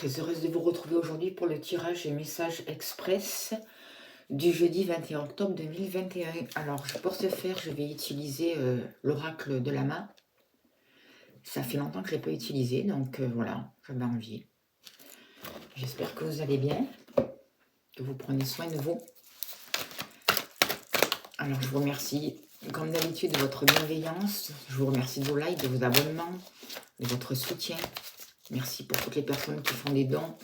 très heureuse de vous retrouver aujourd'hui pour le tirage et message express du jeudi 21 octobre 2021. Alors, pour ce faire, je vais utiliser l'oracle de la main. Ça fait longtemps que je ne l'ai pas utilisé, donc voilà, j'avais envie. J'espère que vous allez bien, que vous prenez soin de vous. Alors, je vous remercie, comme d'habitude, de votre bienveillance. Je vous remercie de vos likes, de vos abonnements, de votre soutien. Merci pour toutes les personnes qui font des dons.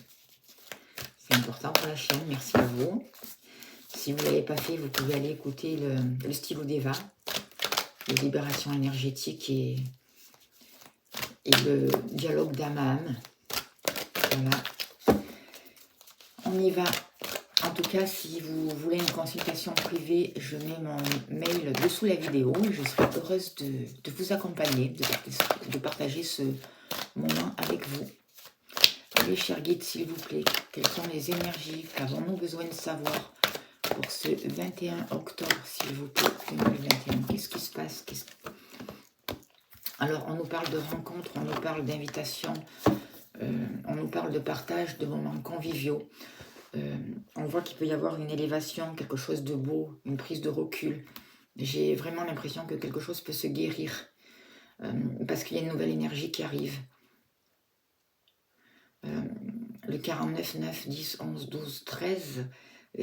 C'est important pour la chaîne, merci à vous. Si vous ne l'avez pas fait, vous pouvez aller écouter le stylo d'Eva, les libérations énergétiques et le dialogue d'âme à âme. Voilà. On y va. En tout cas, si vous voulez une consultation privée, je mets mon mail dessous la vidéo et je serai heureuse de vous accompagner, de partager ce moment avec vous. Allez, cher guide, s'il vous plaît, quelles sont les énergies qu'avons-nous besoin de savoir pour ce 21 octobre, s'il vous plaît, 2021? Qu'est-ce qui se passe? Alors, on nous parle de rencontres, on nous parle d'invitations, on nous parle de partage, de moments conviviaux. On voit qu'il peut y avoir une élévation, quelque chose de beau, une prise de recul. J'ai vraiment l'impression que quelque chose peut se guérir parce qu'il y a une nouvelle énergie qui arrive. Le 49, 9, 10, 11, 12, 13,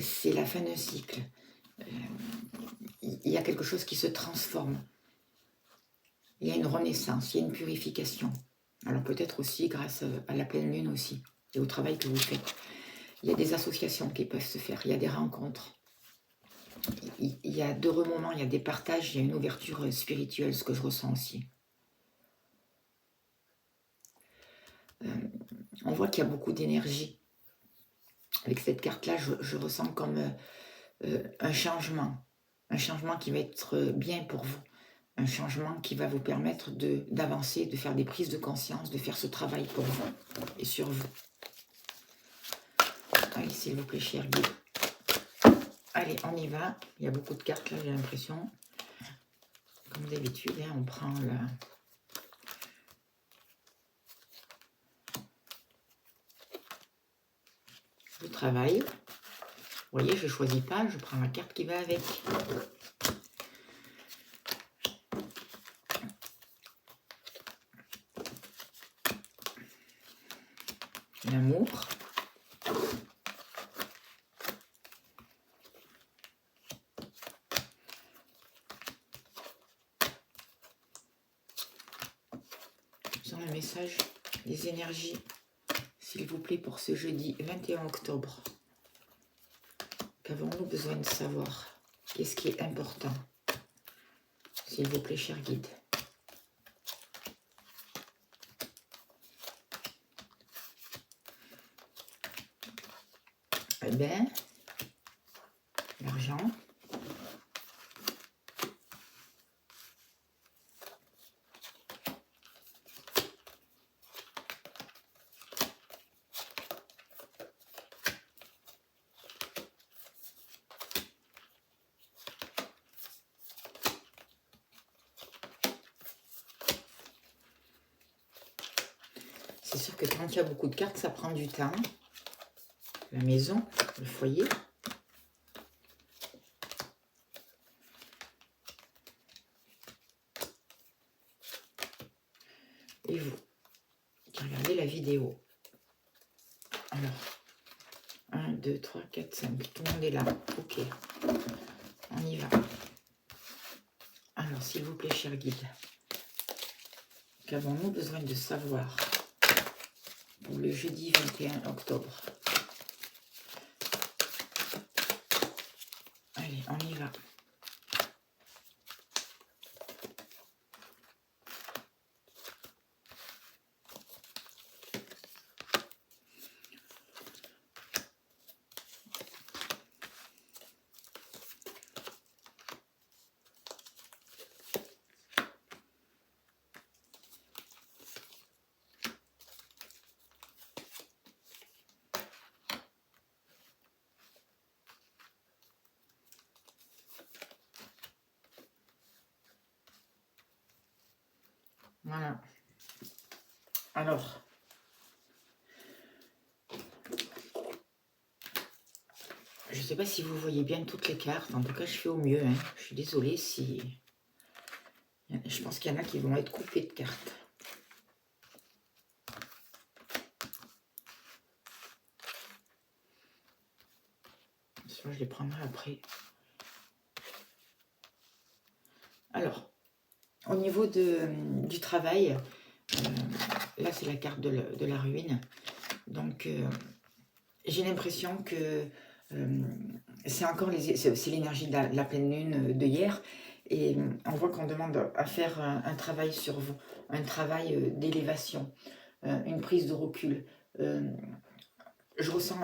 c'est la fin d'un cycle. Il y a quelque chose qui se transforme. Il y a une renaissance, il y a une purification. Alors peut-être aussi grâce à la pleine lune aussi, et au travail que vous faites. Il y a des associations qui peuvent se faire, il y a des rencontres. Il y a d'heureux moments, il y a des partages, il y a une ouverture spirituelle, ce que je ressens aussi. On voit qu'il y a beaucoup d'énergie. Avec cette carte-là, je ressens comme un changement qui va être bien pour vous. Un changement qui va vous permettre d'avancer, de faire des prises de conscience, de faire ce travail pour vous et sur vous. Allez, s'il vous plaît, cher guide. Allez, on y va. Il y a beaucoup de cartes là, j'ai l'impression. Comme d'habitude, hein, on prend le travail. Vous voyez, je ne choisis pas, je prends la carte qui va avec. L'amour. Sur le message, les énergies, s'il vous plaît, pour ce jeudi 21 octobre. Qu'avons-nous besoin de savoir? Qu'est-ce qui est important? S'il vous plaît, cher guide. Eh bien, l'argent. C'est sûr que quand il y a beaucoup de cartes, ça prend du temps. La maison, le foyer. Et vous, qui regardez la vidéo. Alors, 1, 2, 3, 4, 5. Tout le monde est là. Ok. On y va. Alors, s'il vous plaît, cher guide, qu'avons-nous besoin de savoir pour le jeudi 21 octobre? Allez, on y va. Voilà. Alors, Je ne sais pas si vous voyez bien toutes les cartes. En tout cas, je fais au mieux, hein. Je suis désolée si... Je pense qu'il y en a qui vont être coupés de cartes. Sinon, je les prendrai après. Alors, au niveau du travail, là, c'est la carte de la ruine. Donc, j'ai l'impression que c'est encore c'est l'énergie de la pleine lune de hier. Et on voit qu'on demande à faire un travail sur vous, un travail d'élévation, une prise de recul. Je ressens,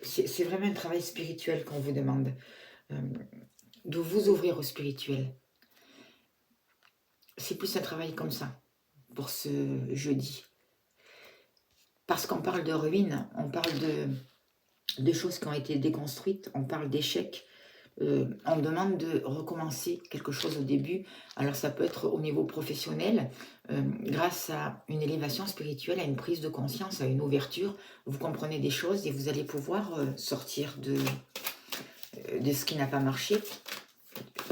c'est vraiment un travail spirituel qu'on vous demande, de vous ouvrir au spirituel. C'est plus un travail comme ça, pour ce jeudi. Parce qu'on parle de ruines, on parle de choses qui ont été déconstruites, on parle d'échecs, on demande de recommencer quelque chose au début. Alors ça peut être au niveau professionnel, grâce à une élévation spirituelle, à une prise de conscience, à une ouverture. Vous comprenez des choses et vous allez pouvoir sortir de ce qui n'a pas marché,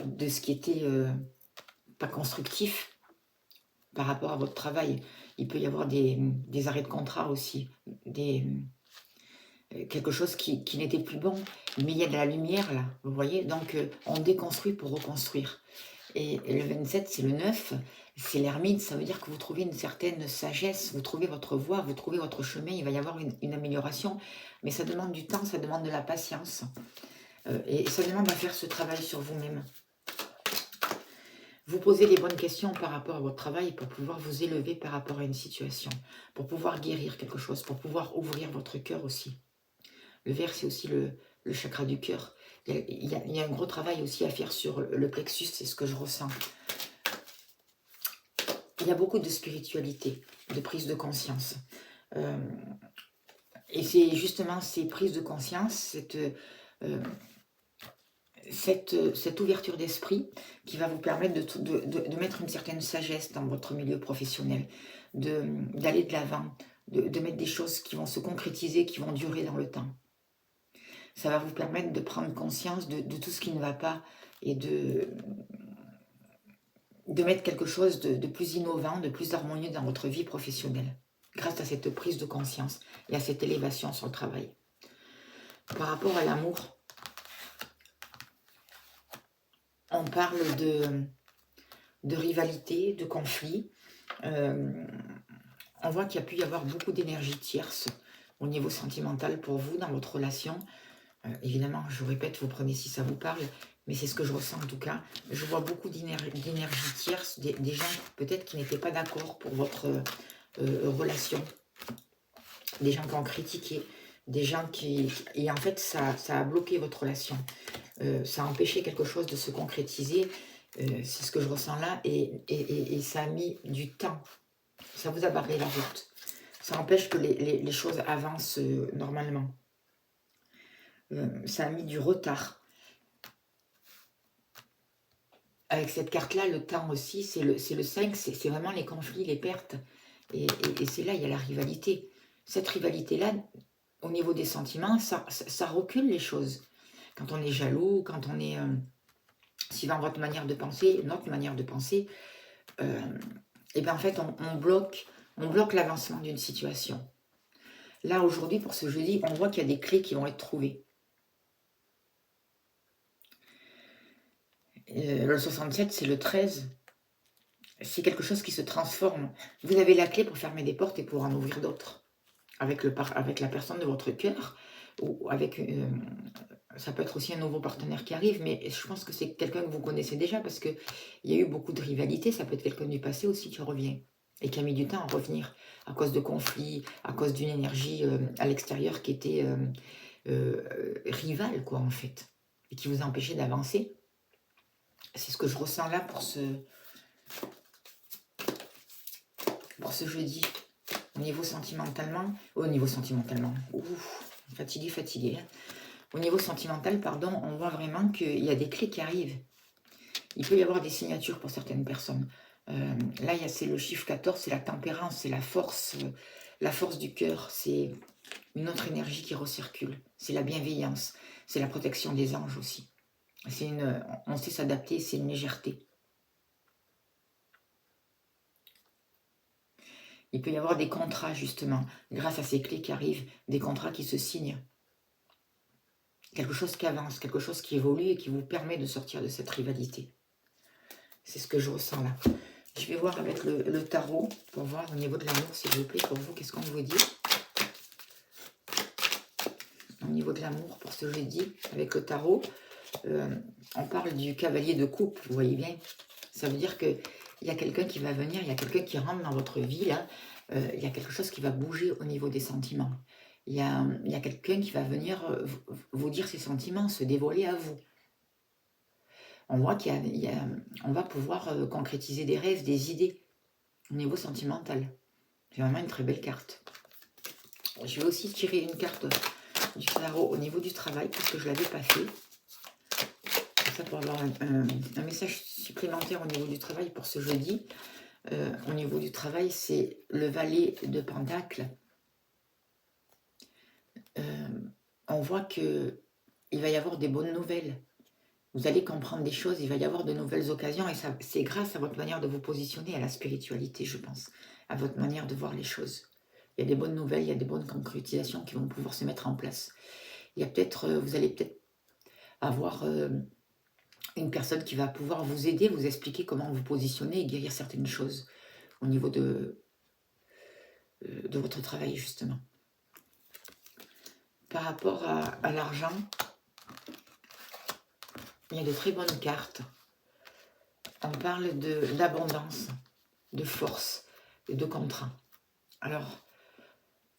de ce qui était pas constructif par rapport à votre travail. Il peut y avoir des arrêts de contrat aussi, quelque chose qui n'était plus bon, mais il y a de la lumière là, vous voyez, donc on déconstruit pour reconstruire. Et le 27, c'est le 9, c'est l'ermite, ça veut dire que vous trouvez une certaine sagesse, vous trouvez votre voie, vous trouvez votre chemin, il va y avoir une amélioration, mais ça demande du temps, ça demande de la patience, et ça demande à faire ce travail sur vous-même. Vous posez les bonnes questions par rapport à votre travail pour pouvoir vous élever par rapport à une situation, pour pouvoir guérir quelque chose, pour pouvoir ouvrir votre cœur aussi. Le vert, c'est aussi le chakra du cœur. Il y a un gros travail aussi à faire sur le plexus, c'est ce que je ressens. Il y a beaucoup de spiritualité, de prise de conscience. Et c'est justement ces prises de conscience, cette ouverture d'esprit qui va vous permettre de mettre une certaine sagesse dans votre milieu professionnel, d'aller de l'avant, de mettre des choses qui vont se concrétiser, qui vont durer dans le temps. Ça va vous permettre de prendre conscience de tout ce qui ne va pas et de mettre quelque chose de plus innovant, de plus harmonieux dans votre vie professionnelle, grâce à cette prise de conscience et à cette élévation sur le travail. Par rapport à l'amour, on parle de rivalité, de conflit. On voit qu'il y a pu y avoir beaucoup d'énergie tierce au niveau sentimental pour vous dans votre relation. Évidemment, je vous répète, vous prenez si ça vous parle, mais c'est ce que je ressens en tout cas. Je vois beaucoup d'énergie tierce, des gens peut-être qui n'étaient pas d'accord pour votre relation, des gens qui ont critiqué, des gens qui... Et en fait, ça a bloqué votre relation, ça a empêché quelque chose de se concrétiser, c'est ce que je ressens là, et ça a mis du temps, ça vous a barré la route, ça empêche que les choses avancent normalement. Ça a mis du retard. Avec cette carte-là, le temps aussi, c'est le 5, c'est vraiment les conflits, les pertes. Et c'est là, il y a la rivalité. Cette rivalité-là, au niveau des sentiments, ça recule les choses. Quand on est jaloux, quand on est... suivant votre manière de penser, notre manière de penser, et bien en fait, on bloque l'avancement d'une situation. Là, aujourd'hui, pour ce jeudi, on voit qu'il y a des clés qui vont être trouvées. Le 67, c'est le 13. C'est quelque chose qui se transforme. Vous avez la clé pour fermer des portes et pour en ouvrir d'autres. Avec la personne de votre cœur, ou avec... ça peut être aussi un nouveau partenaire qui arrive, mais je pense que c'est quelqu'un que vous connaissez déjà, parce qu'il y a eu beaucoup de rivalité. Ça peut être quelqu'un du passé aussi qui revient, et qui a mis du temps à revenir, à cause de conflits, à cause d'une énergie à l'extérieur qui était rivale, quoi, en fait, et qui vous empêchait d'avancer. C'est ce que je ressens là pour ce jeudi. Au niveau sentimentalement, fatigué. Hein. Au niveau sentimental, pardon, on voit vraiment qu'il y a des clés qui arrivent. Il peut y avoir des signatures pour certaines personnes. Là, c'est le chiffre 14, c'est la tempérance, c'est la force, La force du cœur, c'est une autre énergie qui recircule. C'est la bienveillance, c'est la protection des anges aussi. On sait s'adapter, c'est une légèreté. Il peut y avoir des contrats, justement, grâce à ces clés qui arrivent, des contrats qui se signent. Quelque chose qui avance, quelque chose qui évolue et qui vous permet de sortir de cette rivalité. C'est ce que je ressens là. Je vais voir avec le tarot pour voir au niveau de l'amour, s'il vous plaît, pour vous, qu'est-ce qu'on vous dit. Au niveau de l'amour, pour ce jeudi, avec le tarot, on parle du cavalier de coupe, vous voyez bien. Ça veut dire qu'il y a quelqu'un qui va venir, il y a quelqu'un qui rentre dans votre vie, là. Il y a quelque chose qui va bouger au niveau des sentiments. Il y a quelqu'un qui va venir vous dire ses sentiments, se dévoiler à vous. On voit qu'on va pouvoir concrétiser des rêves, des idées au niveau sentimental. C'est vraiment une très belle carte. Je vais aussi tirer une carte du tarot au niveau du travail, parce que je ne l'avais pas fait. Ça pour avoir un message supplémentaire au niveau du travail pour ce jeudi. Au niveau du travail, c'est le valet de Pentacle. On voit qu'il va y avoir des bonnes nouvelles. Vous allez comprendre des choses, il va y avoir de nouvelles occasions et c'est grâce à votre manière de vous positionner, à la spiritualité, je pense, à votre manière de voir les choses. Il y a des bonnes nouvelles, il y a des bonnes concrétisations qui vont pouvoir se mettre en place. Il y a peut-être, vous allez peut-être avoir une personne qui va pouvoir vous aider, vous expliquer comment vous positionner et guérir certaines choses au niveau de votre travail, justement. Par rapport à l'argent, il y a de très bonnes cartes. On parle d'abondance, de force, de contrat. Alors,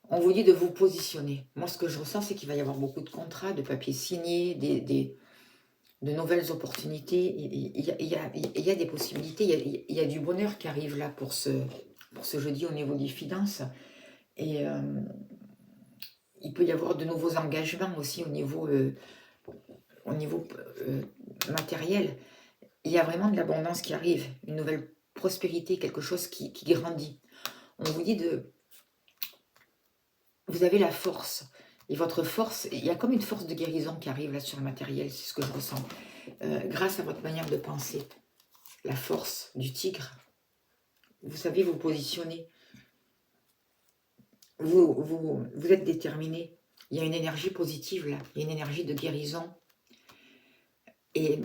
on vous dit de vous positionner. Moi, ce que je ressens, c'est qu'il va y avoir beaucoup de contrats, de papiers signés, de nouvelles opportunités. Il y a des possibilités, il y a du bonheur qui arrive là pour ce jeudi au niveau des finances. Et il peut y avoir de nouveaux engagements aussi au niveau matériel. Il y a vraiment de l'abondance qui arrive, une nouvelle prospérité, quelque chose qui grandit. On vous dit vous avez la force. Et votre force, il y a comme une force de guérison qui arrive là sur le matériel, c'est ce que je ressens. Grâce à votre manière de penser, la force du tigre, vous savez vous positionner. Vous êtes déterminé. Il y a une énergie positive là, il y a une énergie de guérison. Et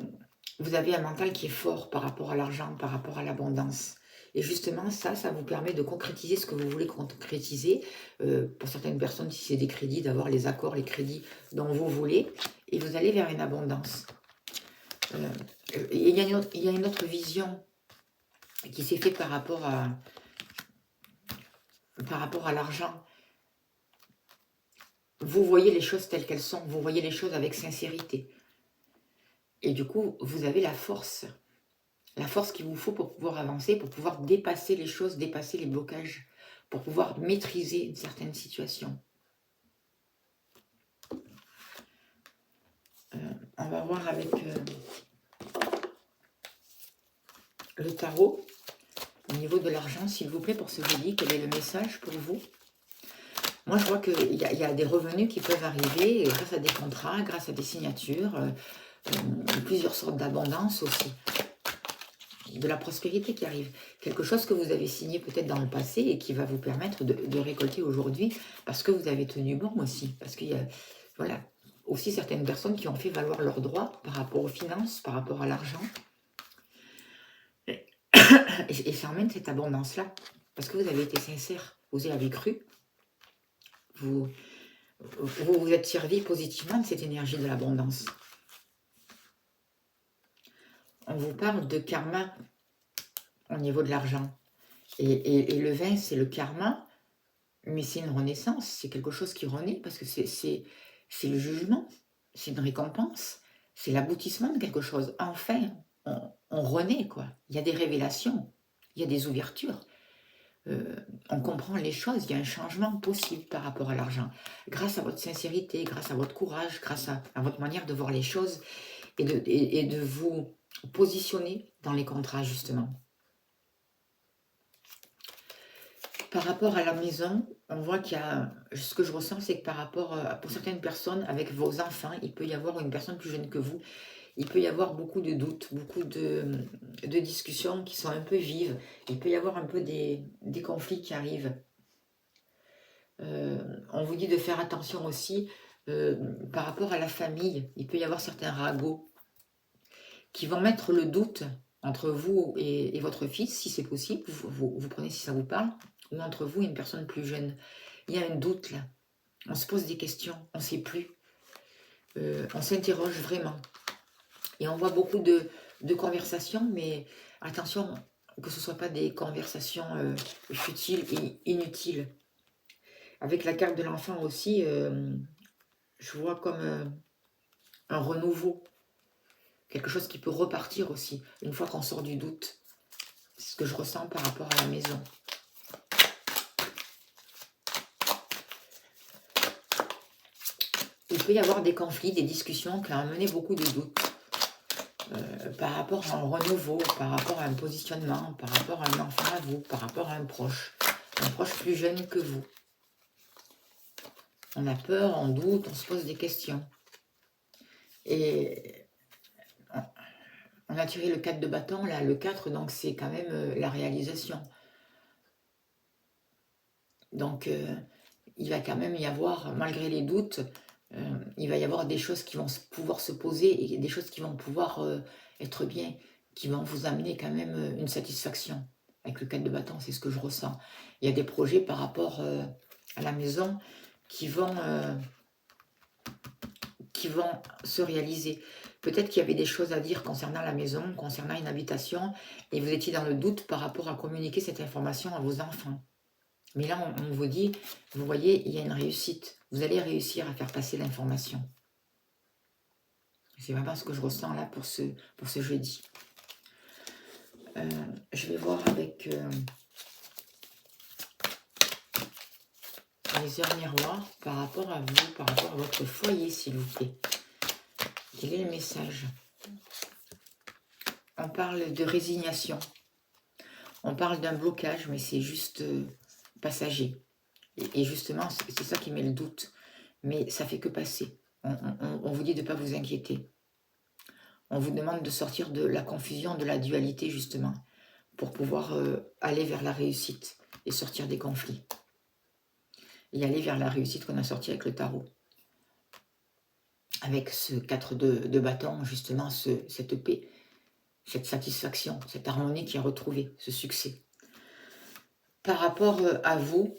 vous avez un mental qui est fort par rapport à l'argent, par rapport à l'abondance. Et justement, ça vous permet de concrétiser ce que vous voulez concrétiser. Pour certaines personnes, si c'est des crédits, d'avoir les accords, les crédits dont vous voulez. Et vous allez vers une abondance. Il y a une autre vision qui s'est faite par rapport à l'argent. Vous voyez les choses telles qu'elles sont. Vous voyez les choses avec sincérité. Et du coup, vous avez la force qu'il vous faut pour pouvoir avancer, pour pouvoir dépasser les choses, dépasser les blocages, pour pouvoir maîtriser une certaine situation. On va voir avec le tarot, au niveau de l'argent, s'il vous plaît, pour ce jeudi, quel est le message pour vous? Moi, je vois qu'il y a des revenus qui peuvent arriver grâce à des contrats, grâce à des signatures, plusieurs sortes d'abondance aussi. De la prospérité qui arrive. Quelque chose que vous avez signé peut-être dans le passé et qui va vous permettre de récolter aujourd'hui parce que vous avez tenu bon aussi. Parce qu'il y a voilà, aussi certaines personnes qui ont fait valoir leurs droits par rapport aux finances, par rapport à l'argent. Et ça emmène cette abondance-là. Parce que vous avez été sincère, vous y avez cru. Vous vous êtes servi positivement de cette énergie de l'abondance. On vous parle de karma au niveau de l'argent. Et le vin, c'est le karma, mais c'est une renaissance, c'est quelque chose qui renaît, parce que c'est le jugement, c'est une récompense, c'est l'aboutissement de quelque chose. Enfin, on renaît, quoi. Il y a des révélations, il y a des ouvertures. On comprend les choses, il y a un changement possible par rapport à l'argent. Grâce à votre sincérité, grâce à votre courage, grâce à votre manière de voir les choses et de vous positionner dans les contrats, justement. Par rapport à la maison, on voit qu'il y a ce que je ressens, c'est que par rapport, pour certaines personnes, avec vos enfants, il peut y avoir une personne plus jeune que vous, il peut y avoir beaucoup de doutes, beaucoup de discussions qui sont un peu vives. Il peut y avoir un peu des conflits qui arrivent. On vous dit de faire attention aussi, par rapport à la famille. Il peut y avoir certains ragots qui vont mettre le doute entre vous et votre fils, si c'est possible, vous prenez si ça vous parle, ou entre vous et une personne plus jeune. Il y a un doute là, on se pose des questions, on ne sait plus, on s'interroge vraiment. Et on voit beaucoup de conversations, mais attention que ce ne soit pas des conversations futiles et inutiles. Avec la carte de l'enfant aussi, je vois comme un renouveau, quelque chose qui peut repartir aussi, une fois qu'on sort du doute. C'est ce que je ressens par rapport à la maison. Il peut y avoir des conflits, des discussions qui ont amené beaucoup de doutes. Par rapport à un renouveau, par rapport à un positionnement, par rapport à un enfant à vous, par rapport à un proche plus jeune que vous. On a peur, on doute, on se pose des questions. Et on a tiré le 4 de bâton, là, le 4, donc c'est quand même la réalisation. Donc, il va quand même y avoir, malgré les doutes, il va y avoir des choses qui vont pouvoir se poser et des choses qui vont pouvoir être bien, qui vont vous amener quand même une satisfaction. Avec le 4 de bâton, c'est ce que je ressens. Il y a des projets par rapport à la maison qui vont se réaliser. Peut-être qu'il y avait des choses à dire concernant la maison, concernant une habitation, et vous étiez dans le doute par rapport à communiquer cette information à vos enfants. Mais là, on vous dit, vous voyez, il y a une réussite. Vous allez réussir à faire passer l'information. C'est vraiment ce que je ressens là pour ce jeudi. Je vais voir avec les heures miroirs par rapport à vous, par rapport à votre foyer, s'il vous plaît. Quel est le message? On parle de résignation. On parle d'un blocage, mais c'est juste passager. Et justement, c'est ça qui met le doute. Mais ça fait que passer. On vous dit de ne pas vous inquiéter. On vous demande de sortir de la confusion, de la dualité, justement, pour pouvoir aller vers la réussite et sortir des conflits. Et aller vers la réussite qu'on a sorti avec le tarot. Avec ce 4 de bâton, justement, cette paix, cette satisfaction, cette harmonie qui est retrouvée, ce succès. Par rapport à vous,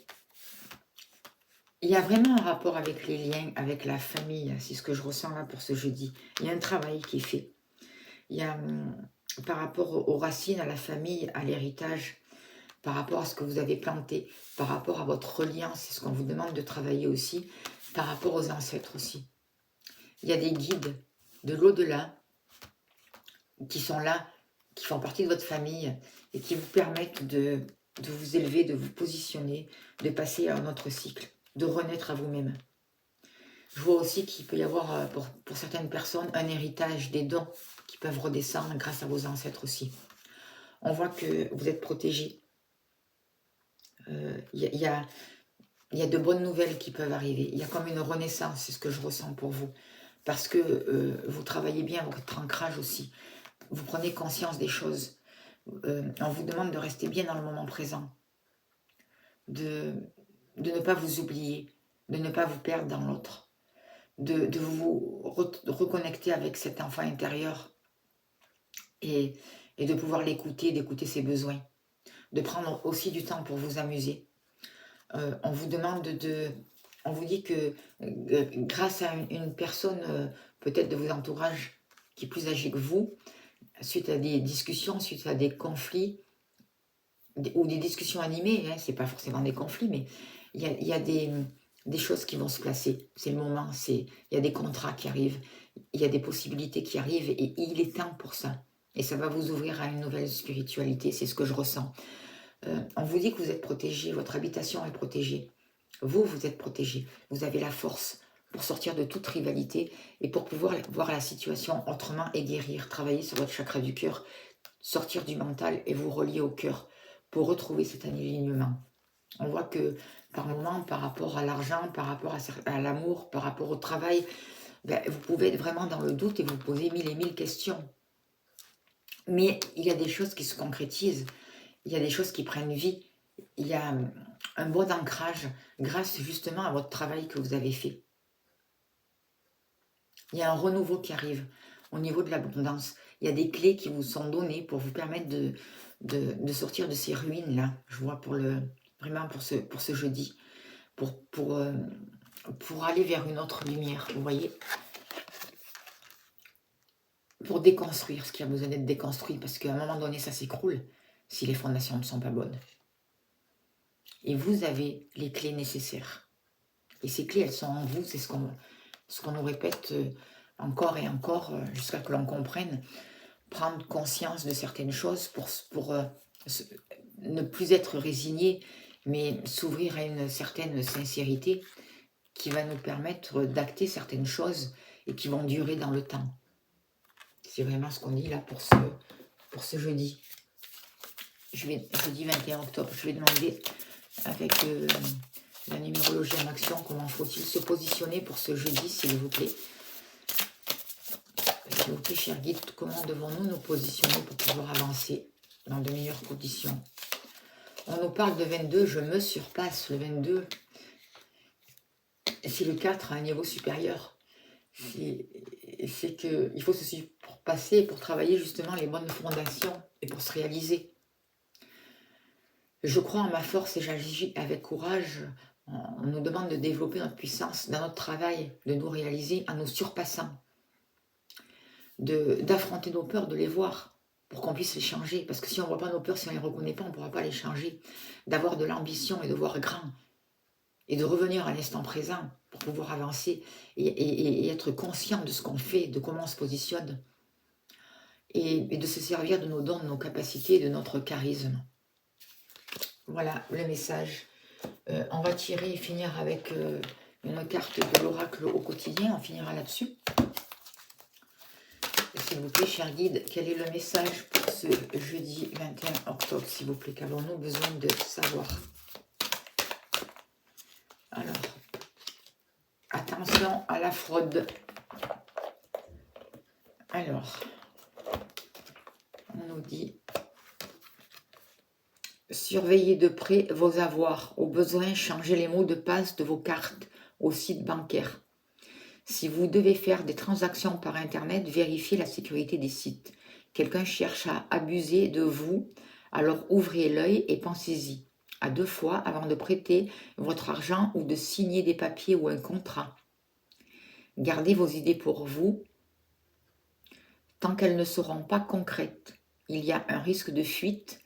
il y a vraiment un rapport avec les liens, avec la famille, c'est ce que je ressens là pour ce jeudi. Il y a un travail qui est fait. Il y a, par rapport aux racines, à la famille, à l'héritage, par rapport à ce que vous avez planté, par rapport à votre reliance, c'est ce qu'on vous demande de travailler aussi, par rapport aux ancêtres aussi. Il y a des guides de l'au-delà qui sont là, qui font partie de votre famille et qui vous permettent de vous élever, de vous positionner, de passer à un autre cycle, de renaître à vous-même. Je vois aussi qu'il peut y avoir, pour certaines personnes, un héritage, des dons qui peuvent redescendre grâce à vos ancêtres aussi. On voit que vous êtes protégés. Il y a de bonnes nouvelles qui peuvent arriver. Il y a comme une renaissance, c'est ce que je ressens pour vous. Parce que vous travaillez bien votre ancrage aussi. Vous prenez conscience des choses. On vous demande de rester bien dans le moment présent. De ne pas vous oublier. De ne pas vous perdre dans l'autre. De vous reconnecter avec cet enfant intérieur. Et de pouvoir l'écouter, d'écouter ses besoins. De prendre aussi du temps pour vous amuser. On vous demande on vous dit que grâce à une personne peut-être de vos entourages qui est plus âgée que vous, suite à des discussions, suite à des conflits, ou des discussions animées, hein, c'est pas forcément des conflits, mais il y a des choses qui vont se placer. C'est le moment, il y a des contrats qui arrivent, il y a des possibilités qui arrivent, et il est temps pour ça. Et ça va vous ouvrir à une nouvelle spiritualité, c'est ce que je ressens. On vous dit que vous êtes protégé, votre habitation est protégée. Vous êtes protégé. Vous avez la force pour sortir de toute rivalité et pour pouvoir voir la situation autrement et guérir, travailler sur votre chakra du cœur, sortir du mental et vous relier au cœur pour retrouver cet alignement. On voit que par moment, par rapport à l'argent, par rapport à l'amour, par rapport au travail, ben, vous pouvez être vraiment dans le doute et vous poser 1000 et 1000 questions. Mais il y a des choses qui se concrétisent, il y a des choses qui prennent vie, il y a un bon ancrage grâce justement à votre travail que vous avez fait. Il y a un renouveau qui arrive au niveau de l'abondance. Il y a des clés qui vous sont données pour vous permettre de sortir de ces ruines-là. Je vois vraiment pour ce jeudi, pour aller vers une autre lumière, vous voyez, pour déconstruire ce qui a besoin d'être déconstruit, parce qu'à un moment donné, ça s'écroule si les fondations ne sont pas bonnes. Et vous avez les clés nécessaires. Et ces clés, elles sont en vous, c'est ce qu'on nous répète encore et encore, jusqu'à que l'on comprenne, prendre conscience de certaines choses pour ne plus être résigné, mais s'ouvrir à une certaine sincérité qui va nous permettre d'acter certaines choses et qui vont durer dans le temps. C'est vraiment ce qu'on dit là pour ce jeudi. Jeudi 21 octobre, je vais demander avec la numérologie en action, comment faut-il se positionner pour ce jeudi, s'il vous plaît. S'il vous plaît, chers guides, comment devons-nous nous positionner pour pouvoir avancer dans de meilleures conditions? On nous parle de 22, je me surpasse. Le 22, c'est le 4 à un niveau supérieur. C'est qu'il faut se surpasser pour travailler justement les bonnes fondations et pour se réaliser. Je crois en ma force et j'agis avec courage. On nous demande de développer notre puissance dans notre travail, de nous réaliser en nous surpassant, d'affronter nos peurs, de les voir pour qu'on puisse les changer. Parce que si on ne voit pas nos peurs, si on ne les reconnaît pas, on ne pourra pas les changer. D'avoir de l'ambition et de voir grand. Et de revenir à l'instant présent pour pouvoir avancer et être conscient de ce qu'on fait, de comment on se positionne. Et de se servir de nos dons, de nos capacités, de notre charisme. Voilà le message. On va tirer et finir avec une carte de l'oracle au quotidien. On finira là-dessus. S'il vous plaît, chers guides, quel est le message pour ce jeudi 21 octobre, s'il vous plaît? Qu'avons-nous besoin de savoir? Alors, attention à la fraude. Alors, on nous dit, surveillez de près vos avoirs. Au besoin, changez les mots de passe de vos cartes au site bancaire. Si vous devez faire des transactions par Internet, vérifiez la sécurité des sites. Quelqu'un cherche à abuser de vous, alors ouvrez l'œil et pensez-y à 2 fois avant de prêter votre argent ou de signer des papiers ou un contrat. Gardez vos idées pour vous tant qu'elles ne seront pas concrètes. Il y a un risque de fuite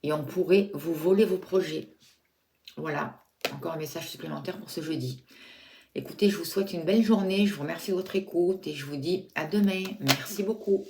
et on pourrait vous voler vos projets. Voilà, encore un message supplémentaire pour ce jeudi. Écoutez, je vous souhaite une belle journée, je vous remercie de votre écoute et je vous dis à demain. Merci beaucoup.